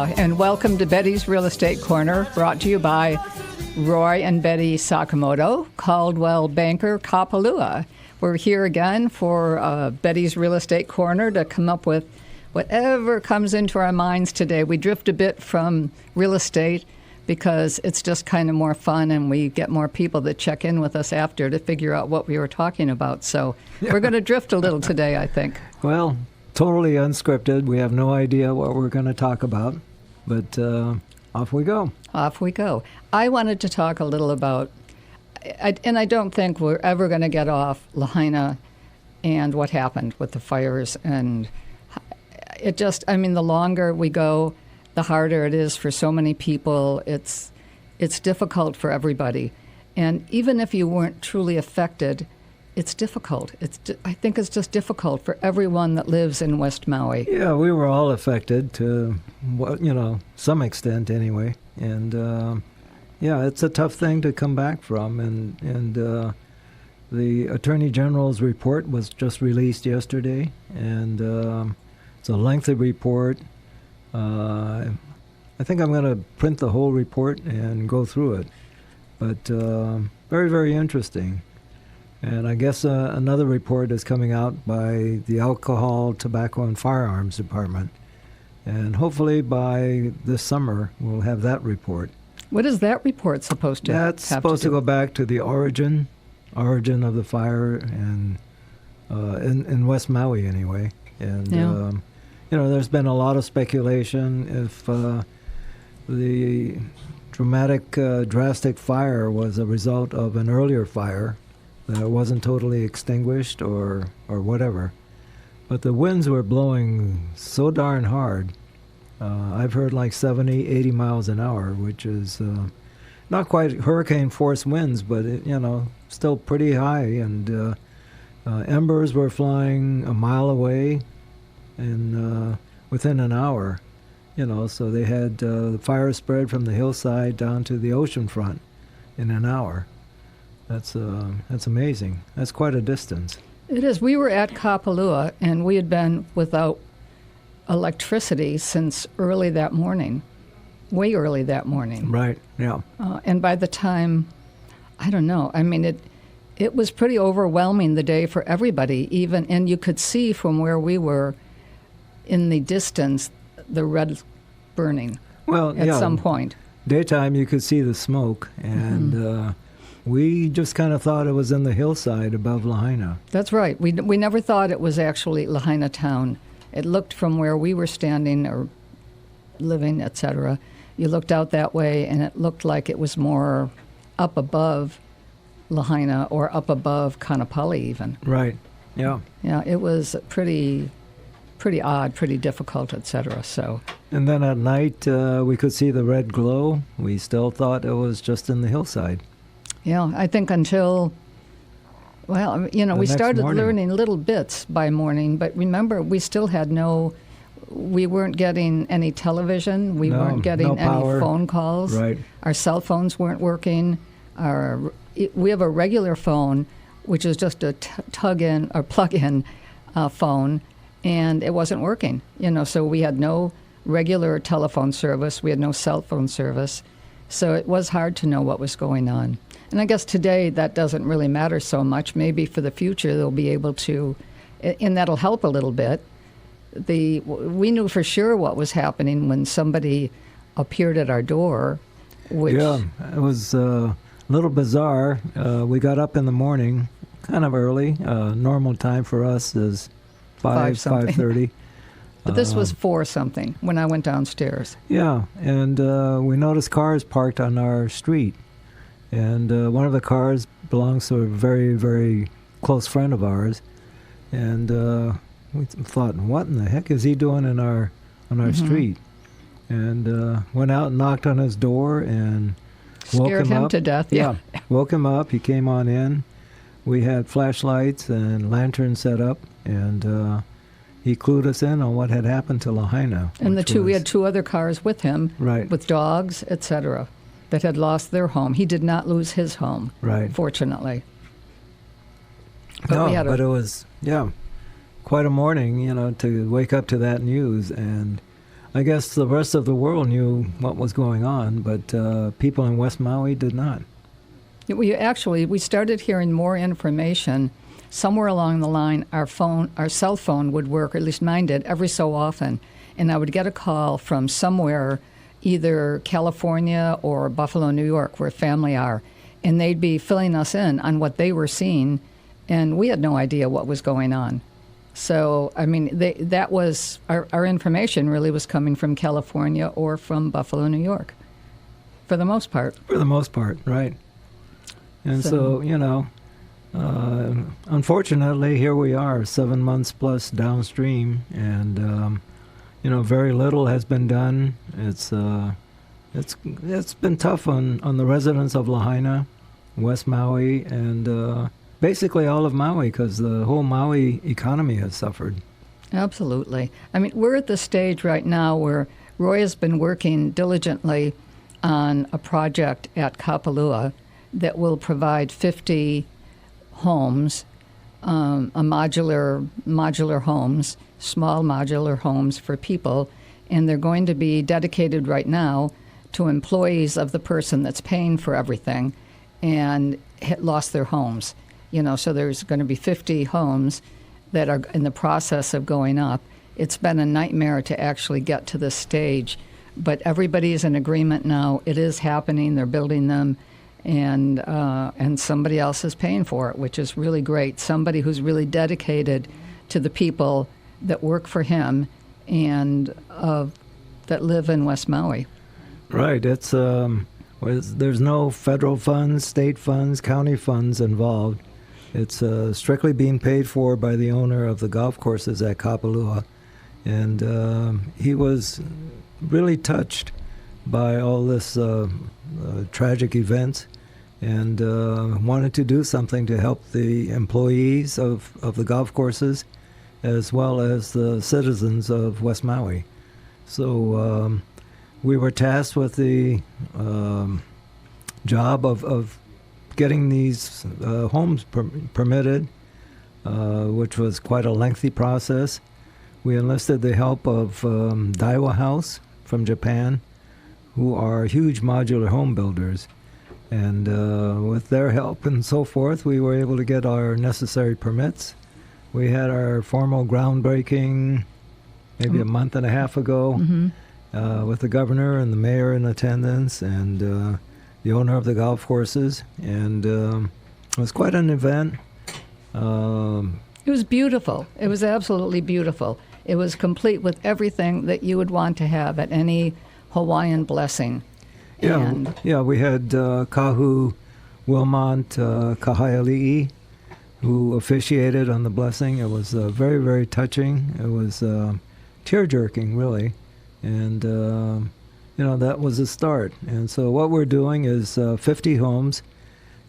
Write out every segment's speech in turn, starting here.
Aloha, and welcome to Betty's Real Estate Corner, brought to you by Roy and Betty Sakamoto, Caldwell Banker, Kapalua. We're here again for Betty's Real Estate Corner to come up with whatever comes into our minds today. We drift a bit from real estate because it's just kind of more fun, and we get more people that check in with us after to figure out what we were talking about. So we're going to drift a little today, I think. Well, totally unscripted. We have no idea what we're going to talk about, but off we go. Off we go. I wanted to talk a little about, and I don't think we're ever going to get off Lahaina and what happened with the fires. And it just, I mean, the longer we go, the harder it is for so many people. It's difficult for everybody. And even if you weren't truly affected, it's difficult. I think it's just difficult for everyone that lives in West Maui. Yeah, we were all affected to, some extent anyway. And yeah, it's a tough thing to come back from. And the Attorney General's report was just released yesterday, and it's a lengthy report. I think I'm going to print the whole report and go through it. But very, very interesting. And I guess another report is coming out by the Alcohol, Tobacco, and Firearms Department. And hopefully by this summer, we'll have that report. What is that report supposed to That's supposed to go back to the origin of the fire, and in West Maui anyway. And, yeah. There's been a lot of speculation if the drastic fire was a result of an earlier fire, that it wasn't totally extinguished or whatever. But the winds were blowing so darn hard. I've heard like 70, 80 miles an hour, which is not quite hurricane force winds, but still pretty high. And embers were flying a mile away and within an hour. So they had the fire spread from the hillside down to the ocean front in an hour. That's amazing. That's quite a distance. It is. We were at Kapalua, and we had been without electricity since early that morning, way early that morning. Right, yeah. And by the time, I don't know, I mean, it was pretty overwhelming the day for everybody, and you could see from where we were in the distance the red burning at some point. Daytime you could see the smoke, and we just kind of thought it was in the hillside above Lahaina. That's right. We never thought it was actually Lahaina town. It looked from where we were standing or living, etc. You looked out that way, and it looked like it was more up above Lahaina or up above Kanapali even. Right, yeah. Yeah, it was pretty odd, pretty difficult, etc. So. And then at night, we could see the red glow. We still thought it was just in the hillside. Yeah, I think until, we started learning little bits by morning, but remember, we still had we weren't getting any television, we weren't getting any phone calls. Right. Our cell phones weren't working. We have a regular phone, which is just a plug-in phone, and it wasn't working. So we had no regular telephone service, we had no cell phone service, so it was hard to know what was going on. And I guess today that doesn't really matter so much. Maybe for the future they'll be able to, and that'll help a little bit. We knew for sure what was happening when somebody appeared at our door. Yeah, it was a little bizarre. We got up in the morning, kind of early. Normal time for us is 5:30. But this was 4-something when I went downstairs. Yeah, and we noticed cars parked on our street. And one of the cars belongs to a very, very close friend of ours. And we thought, what in the heck is he doing on our street? And went out and knocked on his door and woke him up. Scared him to death, yeah. Woke him up. He came on in. We had flashlights and lanterns set up, and he clued us in on what had happened to Lahaina. And we had 2 other cars with him, right, with dogs, etc., that had lost their home. He did not lose his home, right, fortunately. But it was, quite a morning, to wake up to that news. And I guess the rest of the world knew what was going on, but people in West Maui did not. We started hearing more information. Somewhere along the line, our cell phone would work, or at least mine did, every so often. And I would get a call from somewhere, either California or Buffalo, New York, where family are. And they'd be filling us in on what they were seeing, and we had no idea what was going on. So, I mean, that was our information really was coming from California or from Buffalo, New York, for the most part. For the most part, right. And so unfortunately, here we are, 7 months plus downstream, and very little has been done. It's been tough on the residents of Lahaina, West Maui, and basically all of Maui, because the whole Maui economy has suffered. Absolutely. I mean, we're at the stage right now where Roy has been working diligently on a project at Kapalua that will provide 50 homes, modular homes, small modular homes for people, and they're going to be dedicated right now to employees of the person that's paying for everything and lost their homes. So there's going to be 50 homes that are in the process of going up. It's been a nightmare to actually get to this stage, but everybody is in agreement now. It is happening. They're building them, and somebody else is paying for it, which is really great. Somebody who's really dedicated to the people that work for him and that live in West Maui. Right. It's there's no federal funds, state funds, county funds involved. It's strictly being paid for by the owner of the golf courses at Kapalua. And he was really touched by all this tragic events and wanted to do something to help the employees of the golf courses as well as the citizens of West Maui. So we were tasked with the job of getting these homes permitted, which was quite a lengthy process. We enlisted the help of Daiwa House from Japan, who are huge modular home builders. And with their help and so forth, we were able to get our necessary permits. We had our formal groundbreaking maybe a month and a half ago with the governor and the mayor in attendance and the owner of the golf courses. And it was quite an event. It was beautiful. It was absolutely beautiful. It was complete with everything that you would want to have at any Hawaiian blessing. Yeah, we had Kahu Wilmont Kahaiali'i, who officiated on the blessing. It was very, very touching. It was tear-jerking, really. And, that was a start. And so what we're doing is 50 homes,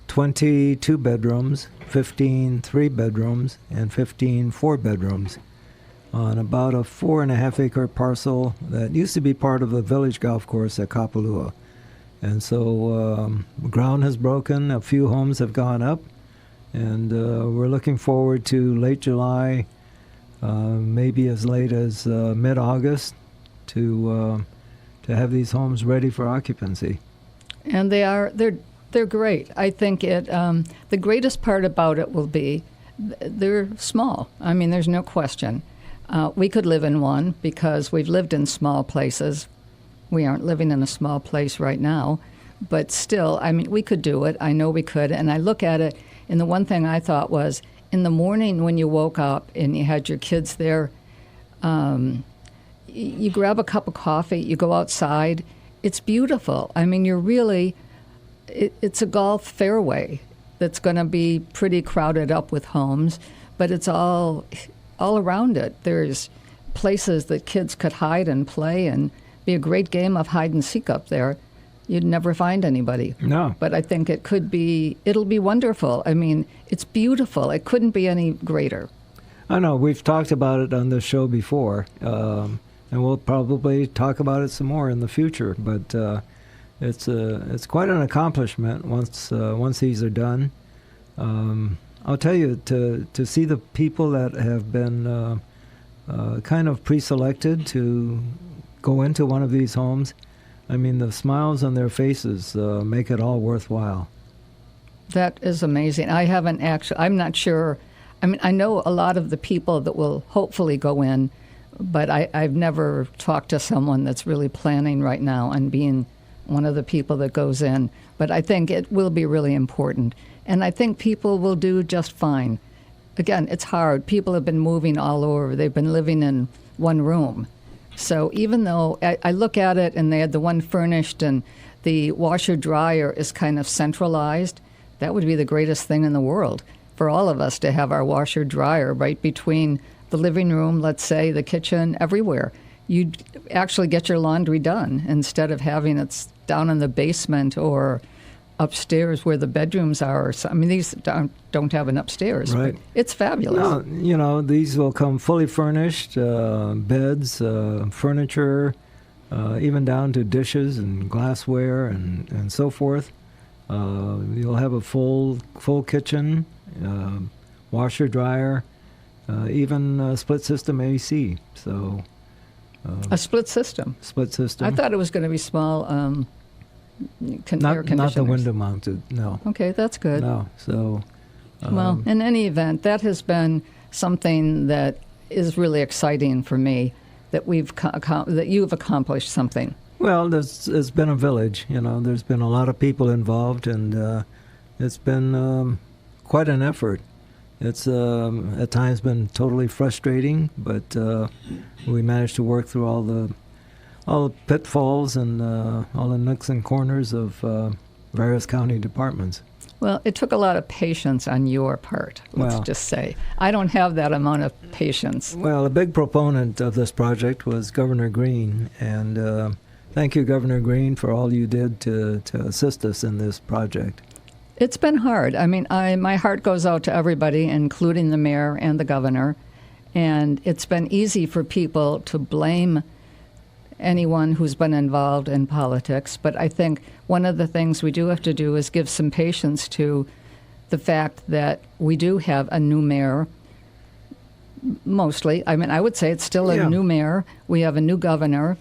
20 2-bedrooms, 15 3-bedrooms, and 15 4-bedrooms on about a 4.5-acre parcel that used to be part of the village golf course at Kapalua. And so ground has broken, a few homes have gone up, and we're looking forward to late July, maybe as late as mid-August, to have these homes ready for occupancy. And they're great. I think the greatest part about it will be they're small. I mean, there's no question. We could live in one because we've lived in small places. We aren't living in a small place right now, but still, I mean, we could do it. I know we could. And I look at it, and the one thing I thought was, in the morning when you woke up and you had your kids there, you grab a cup of coffee, you go outside. It's beautiful. I mean, it's a golf fairway that's going to be pretty crowded up with homes, but it's all around it. There's places that kids could hide and play and be a great game of hide and seek up there. You'd never find anybody. No. But I think it'll be wonderful. I mean, it's beautiful. It couldn't be any greater. I know. We've talked about it on the show before, and we'll probably talk about it some more in the future. But it's quite an accomplishment once these are done. I'll tell you, to see the people that have been kind of pre-selected to go into one of these homes, I mean, the smiles on their faces make it all worthwhile. That is amazing. I'm not sure. I mean, I know a lot of the people that will hopefully go in, but I've never talked to someone that's really planning right now on being one of the people that goes in. But I think it will be really important. And I think people will do just fine. Again, it's hard. People have been moving all over. They've been living in one room. So even though I look at it and they had the one furnished and the washer-dryer is kind of centralized, that would be the greatest thing in the world for all of us to have our washer-dryer right between the living room, let's say, the kitchen, everywhere. You'd actually get your laundry done instead of having it down in the basement or upstairs where the bedrooms are. I mean, these don't have an upstairs. Right. But it's fabulous. Now, you know, these will come fully furnished, beds, furniture, even down to dishes and glassware and so forth. You'll have a full kitchen, washer, dryer, even split system AC. So a split system. Split system. I thought it was going to be small air conditioners. Not the window mounted. No. Okay, that's good. No. So. Well, in any event, that has been something that is really exciting for me. That that you've accomplished something. Well, it's been a village. You know, there's been a lot of people involved, and it's been quite an effort. It's at times been totally frustrating, but we managed to work through all the pitfalls and all the nooks and corners of various county departments. Well, it took a lot of patience on your part, let's just say. I don't have that amount of patience. Well, a big proponent of this project was Governor Green, and thank you, Governor Green, for all you did to assist us in this project. It's been hard. I mean, my heart goes out to everybody, including the mayor and the governor, and it's been easy for people to blame anyone who's been involved in politics. But I think one of the things we do have to do is give some patience to the fact that we do have a new mayor, mostly. I mean, I would say it's still a new mayor. We have a new governor.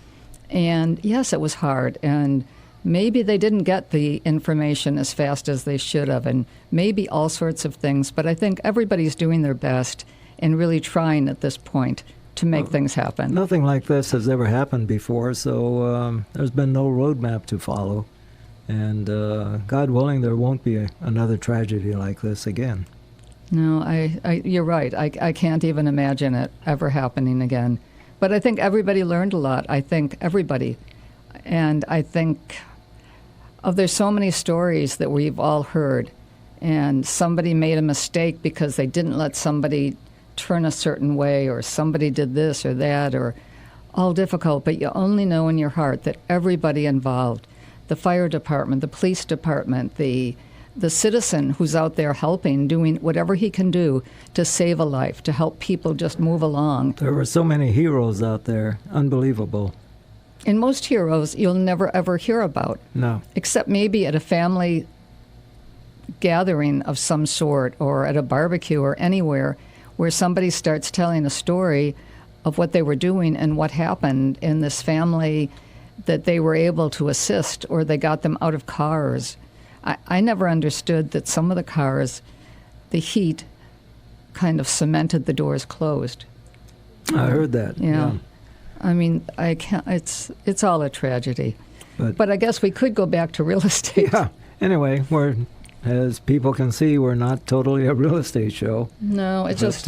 And yes, it was hard. And maybe they didn't get the information as fast as they should have, and maybe all sorts of things. But I think everybody's doing their best and really trying at this point to make things happen. Nothing like this has ever happened before, so there's been no roadmap to follow. And God willing, there won't be another tragedy like this again. No, you're right. I can't even imagine it ever happening again. But I think everybody learned a lot. I think everybody. And I think there's so many stories that we've all heard, and somebody made a mistake because they didn't let somebody turn a certain way, or somebody did this or that, or all difficult. But you only know in your heart that everybody involved, the fire department, the police department, the citizen who's out there helping, doing whatever he can do to save a life, to help people just move along. There were so many heroes out there. Unbelievable. And most heroes you'll never, ever hear about. No. Except maybe at a family gathering of some sort, or at a barbecue, or anywhere where somebody starts telling a story of what they were doing and what happened in this family, that they were able to assist, or they got them out of cars. I never understood that some of the cars, the heat kind of cemented the doors closed. I heard that. Yeah. I mean, I can't. It's all a tragedy. But I guess we could go back to real estate. Yeah. Anyway, as people can see, we're not totally a real estate show. No, it's just.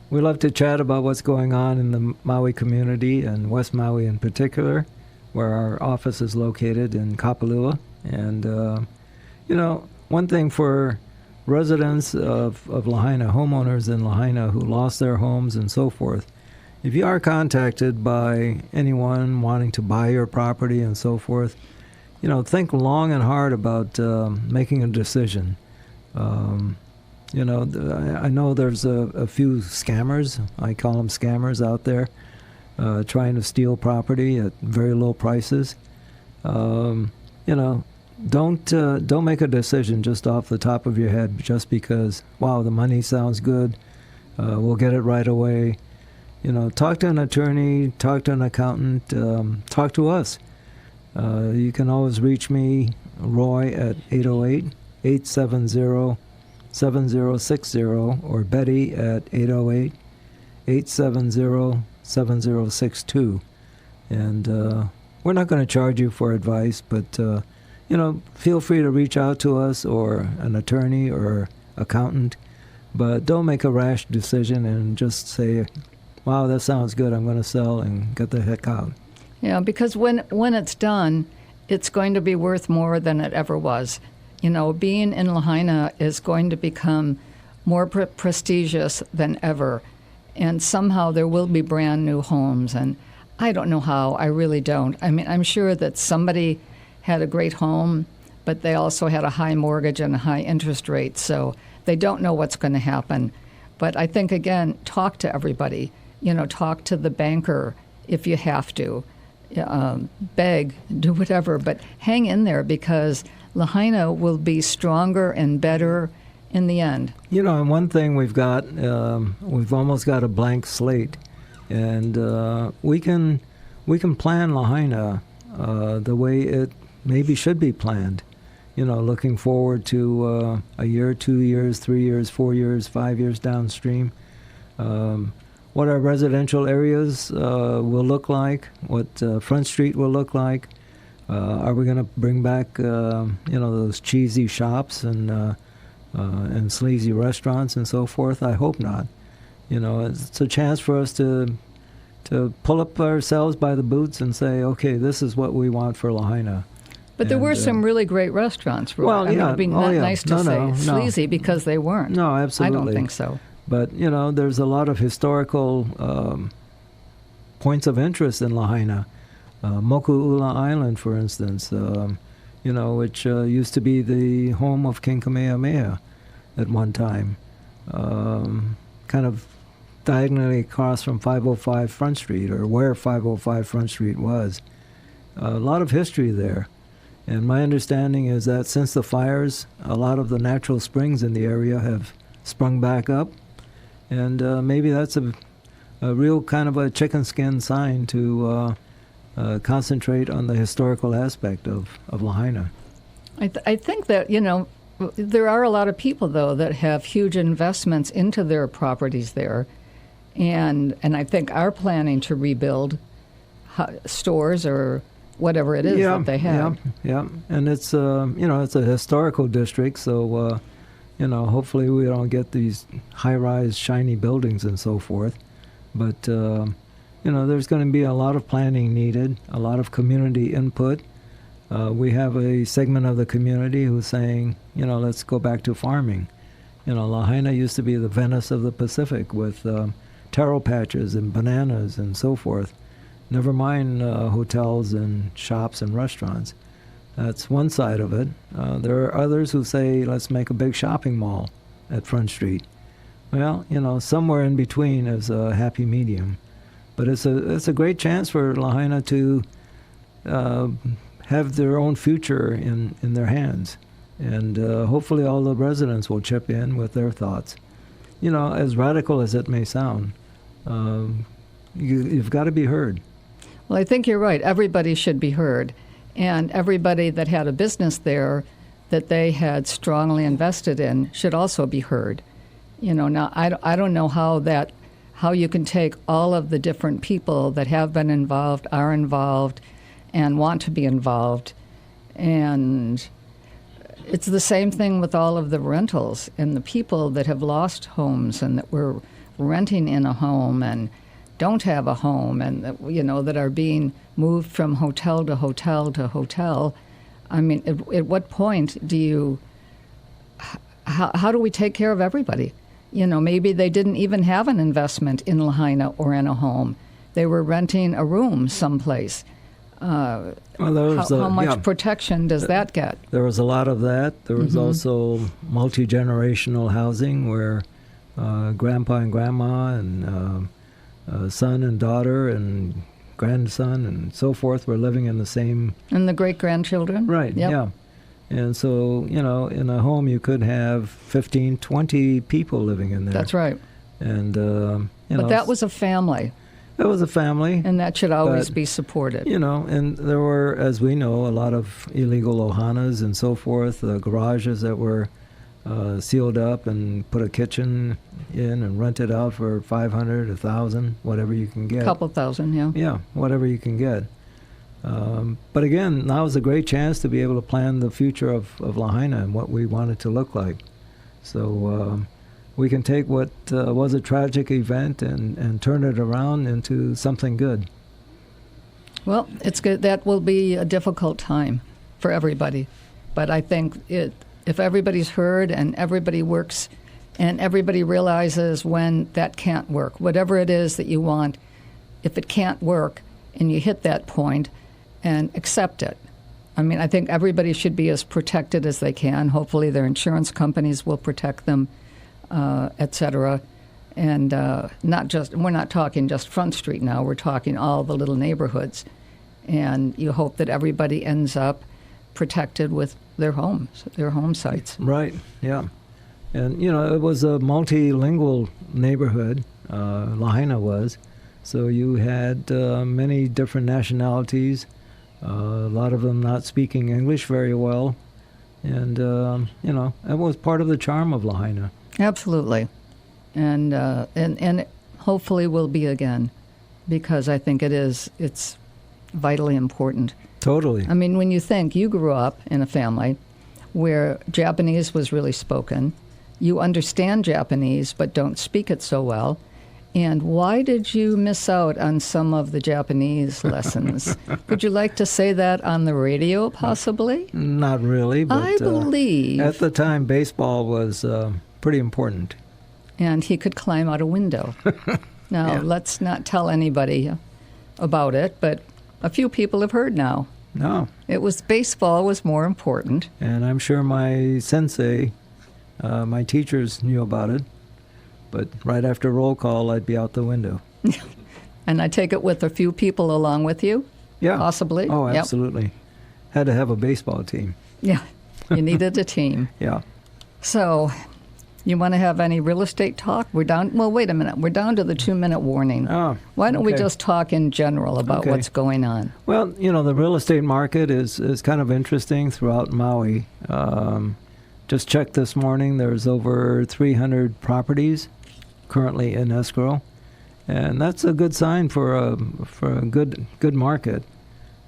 We love to chat about what's going on in the Maui community, and West Maui in particular, where our office is located in Kapalua. And one thing for residents of Lahaina, homeowners in Lahaina who lost their homes and so forth, if you are contacted by anyone wanting to buy your property and so forth, think long and hard about making a decision. I know there's a few scammers, I call them scammers out there, trying to steal property at very low prices. Don't make a decision just off the top of your head just because, wow, the money sounds good, we'll get it right away. talk to an attorney, talk to an accountant, talk to us. You can always reach me, Roy, at 808-870-7060, or Betty at 808-870-7062. And we're not going to charge you for advice, but feel free to reach out to us or an attorney or accountant. But don't make a rash decision and just say, wow, that sounds good, I'm going to sell and get the heck out. Yeah, because when it's done, it's going to be worth more than it ever was. Being in Lahaina is going to become more prestigious than ever. And somehow there will be brand new homes. And I don't know how. I really don't. I mean, I'm sure that somebody had a great home, but they also had a high mortgage and a high interest rate. So they don't know what's going to happen. But I think, again, talk to everybody. Talk to the banker if you have to. Beg, do whatever, but hang in there, because Lahaina will be stronger and better in the end. And one thing we've got, we've almost got a blank slate, and we can plan Lahaina the way it maybe should be planned. Looking forward to a year, 2 years, 3 years, 4 years, 5 years downstream. What our residential areas will look like, what Front Street will look like. Are we going to bring back, those cheesy shops and sleazy restaurants and so forth? I hope not. It's a chance for us to pull up ourselves by the boots and say, okay, this is what we want for Lahaina. But there were some really great restaurants. Well, it would be nice to say sleazy, no. because they weren't. No, absolutely. I don't think so. But, there's a lot of historical points of interest in Lahaina. Moku'ula Island, for instance, which used to be the home of King Kamehameha at one time, kind of diagonally across from 505 Front Street, or where 505 Front Street was. A lot of history there. And my understanding is that since the fires, a lot of the natural springs in the area have sprung back up. And maybe that's a real kind of a chicken skin sign to concentrate on the historical aspect of Lahaina. I think that, there are a lot of people, though, that have huge investments into their properties there. And I think are planning to rebuild stores or whatever it is that they have. Yeah. And it's, it's a historical district, so... hopefully we don't get these high-rise, shiny buildings and so forth. But, there's going to be a lot of planning needed, a lot of community input. We have a segment of the community who's saying, let's go back to farming. Lahaina used to be the Venice of the Pacific with taro patches and bananas and so forth. Never mind hotels and shops and restaurants. That's one side of it. There are others who say, let's make a big shopping mall at Front Street. Well, somewhere in between is a happy medium. But it's a great chance for Lahaina to have their own future in their hands. And hopefully all the residents will chip in with their thoughts. As radical as it may sound, you've got to be heard. Well, I think you're right. Everybody should be heard. And everybody that had a business there that they had strongly invested in should also be heard. Now I don't know how you can take all of the different people that have been involved, are involved, and want to be involved. And it's the same thing with all of the rentals and the people that have lost homes and that were renting in a home and don't have a home and that are being moved from hotel to hotel to hotel. I mean, at what point do you? How do we take care of everybody? Maybe they didn't even have an investment in Lahaina or in a home. They were renting a room someplace. How much protection does that get? There was a lot of that. There was also multi-generational housing where grandpa and grandma and son and daughter and grandson and so forth were living in the same... And the great-grandchildren? Right, yep. Yeah. And so, in a home you could have 15, 20 people living in there. That's right. And, But that was a family. It was a family. And that should always But, be supported. And there were, as we know, a lot of illegal ohanas and so forth, garages that were sealed up and put a kitchen in and rented out for $500, $1,000, whatever you can get. A couple thousand, yeah. Yeah, whatever you can get. But again, now is a great chance to be able to plan the future of Lahaina and what we want it to look like. So we can take what was a tragic event and turn it around into something good. Well, it's good. That will be a difficult time for everybody. But I think if everybody's heard and everybody works and everybody realizes when that can't work, whatever it is that you want, if it can't work and you hit that point and accept it. I mean, I think everybody should be as protected as they can. Hopefully their insurance companies will protect them, et cetera. And we're not talking just Front Street now, we're talking all the little neighborhoods. And you hope that everybody ends up protected with their homes, their home sites. Right, yeah. And, it was a multilingual neighborhood, Lahaina was. So you had many different nationalities, a lot of them not speaking English very well. And, it was part of the charm of Lahaina. Absolutely. And it hopefully will be again, because I think it's vitally important. Totally. I mean, when you think you grew up in a family where Japanese was really spoken, you understand Japanese but don't speak it so well, and why did you miss out on some of the Japanese lessons? Would you like to say that on the radio, possibly? Not really, but I believe. At the time, baseball was pretty important. And he could climb out a window. Now, let's not tell anybody about it, but a few people have heard now. No. Baseball was more important. And I'm sure my sensei, my teachers knew about it. But right after roll call, I'd be out the window. And I take it with a few people along with you? Yeah. Possibly? Oh, Yep. absolutely. Had to have a baseball team. Yeah. You needed a team. Yeah. So, you want to have any real estate talk? Wait a minute. We're down to the 2-minute warning. Oh, Why don't we okay. just talk in general about what's going on? Well, the real estate market is kind of interesting throughout Maui. Just checked this morning, there's over 300 properties currently in escrow. And that's a good sign for a good market.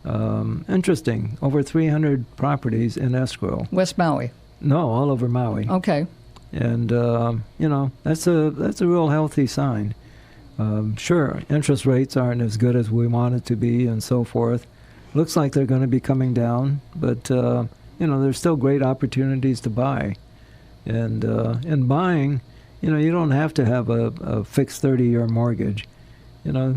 Interesting, over 300 properties in escrow. West Maui? No, all over Maui. Okay. And that's a real healthy sign. Sure, interest rates aren't as good as we want it to be, and so forth. Looks like they're going to be coming down, but there's still great opportunities to buy. And in buying, you don't have to have a fixed 30-year mortgage.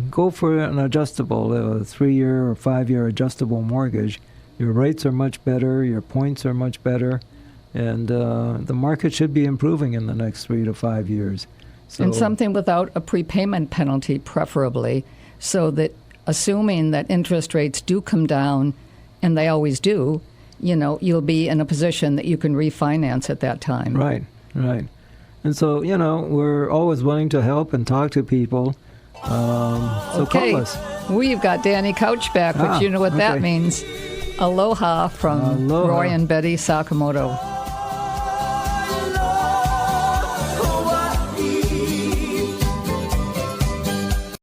Go for an adjustable, a 3-year or 5-year adjustable mortgage. Your rates are much better, your points are much better, and the market should be improving in the next 3 to 5 years. So, and something without a prepayment penalty, preferably, so that assuming that interest rates do come down, and they always do, you'll be in a position that you can refinance at that time. Right. And so, we're always willing to help and talk to people. So okay. call us. We've got Danny Couch back, which you know what that means. Aloha from Aloha. Roy and Betty Sakamoto.